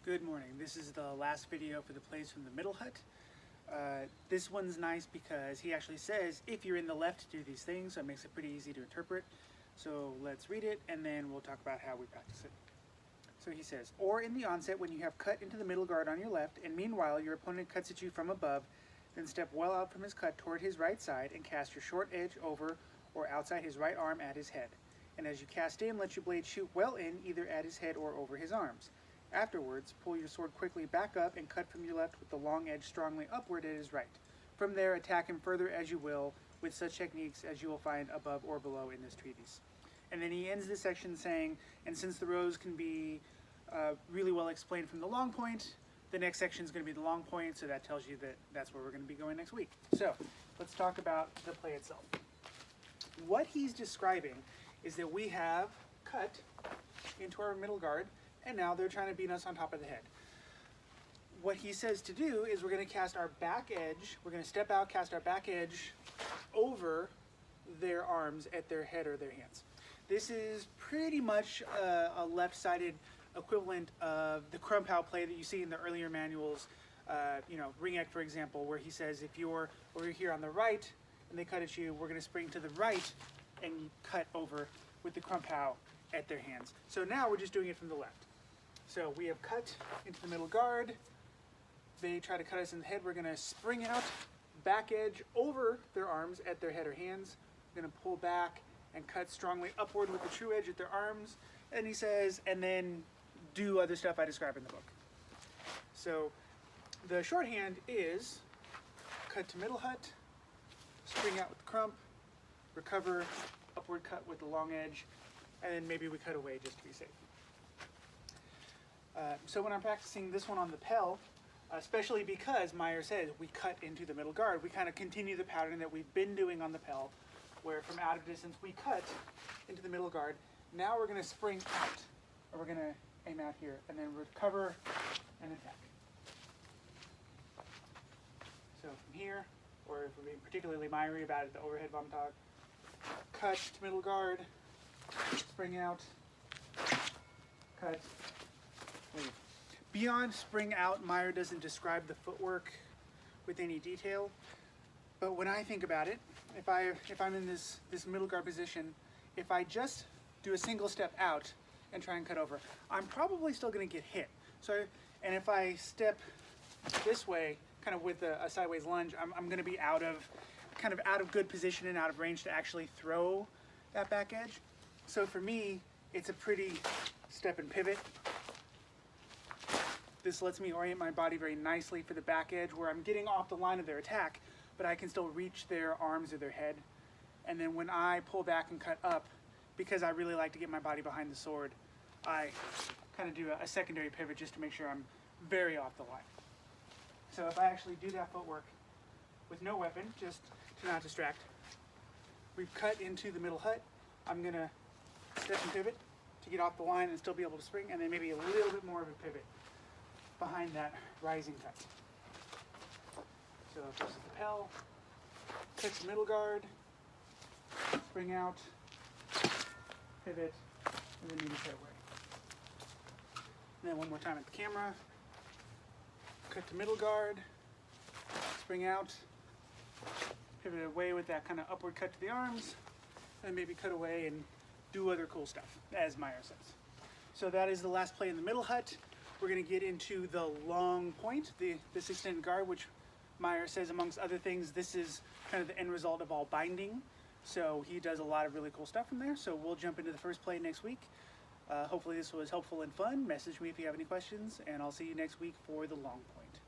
Good morning. This is the last video for the plays from the middle hut. This one's nice because he actually says if you're in the left, do these things, so it makes it pretty easy to interpret. So let's read it and then we'll talk about how we practice it. So he says, or in the onset when you have cut into the middle guard on your left, and meanwhile your opponent cuts at you from above, then step well out from his cut toward his right side and cast your short edge over or outside his right arm at his head. And as you cast in, let your blade shoot well in, either at his head or over his arms. Afterwards, pull your sword quickly back up and cut from your left with the long edge strongly upward at his right. From there, attack him further as you will, with such techniques as you will find above or below in this treatise. And then he ends this section saying, and since the rows can be really well explained from the long point, the next section is going to be the long point, so that tells you that that's where we're going to be going next week. So, let's talk about the play itself. What he's describing is that we have cut into our middle guard, and now they're trying to beat us on top of the head. What he says to do is we're going to cast our back edge, we're going to step out, cast our back edge over their arms at their head or their hands. This is pretty much a left-sided equivalent of the Krumpow play that you see in the earlier manuals, Ringek, for example, where he says if you're over here on the right and they cut at you, we're going to spring to the right and cut over with the Krumpow at their hands. So now we're just doing it from the left. So we have cut into the middle guard. They try to cut us in the head. We're going to spring out, back edge over their arms at their head or hands. We're going to pull back and cut strongly upward with the true edge at their arms. And he says, and then do other stuff I describe in the book. So the shorthand is cut to middle hut, spring out with the crump, recover, upward cut with the long edge, and then maybe we cut away just to be safe. So when I'm practicing this one on the Pell, especially because Meyer says we cut into the middle guard, we kind of continue the pattern that we've been doing on the Pell, where from out of distance we cut into the middle guard. Now we're going to spring out, or we're going to aim out here, and then recover and attack. So from here, or if we're being particularly Meyery about it, the overhead Vomtag, cut to middle guard, spring out, cut, leave. Beyond spring out, Meyer doesn't describe the footwork with any detail, but when I think about it, if I'm in this middle guard position, if I just do a single step out and try and cut over, I'm probably still going to get hit. And if I step this way, kind of with a sideways lunge, I'm going to be out of good position and out of range to actually throw that back edge. So for me, it's a pretty step and pivot. This lets me orient my body very nicely for the back edge where I'm getting off the line of their attack, but I can still reach their arms or their head. And then when I pull back and cut up, because I really like to get my body behind the sword, I kind of do a secondary pivot just to make sure I'm very off the line. So if I actually do that footwork with no weapon, just to not distract, we've cut into the middle hut. I'm going to step and pivot to get off the line and still be able to spring, and then maybe a little bit more of a pivot behind that rising cut. So this is the Pell, cut to middle guard, spring out, pivot, and then maybe cut away. And then one more time at the camera, cut to middle guard, spring out, pivot away with that kind of upward cut to the arms, and maybe cut away and do other cool stuff, as Meyer says. So that is the last play in the middle hut. We're going to get into the long point, this extended guard, which Meyer says, amongst other things, this is kind of the end result of all binding. So he does a lot of really cool stuff from there. So we'll jump into the first play next week. Hopefully this was helpful and fun. Message me if you have any questions, and I'll see you next week for the long point.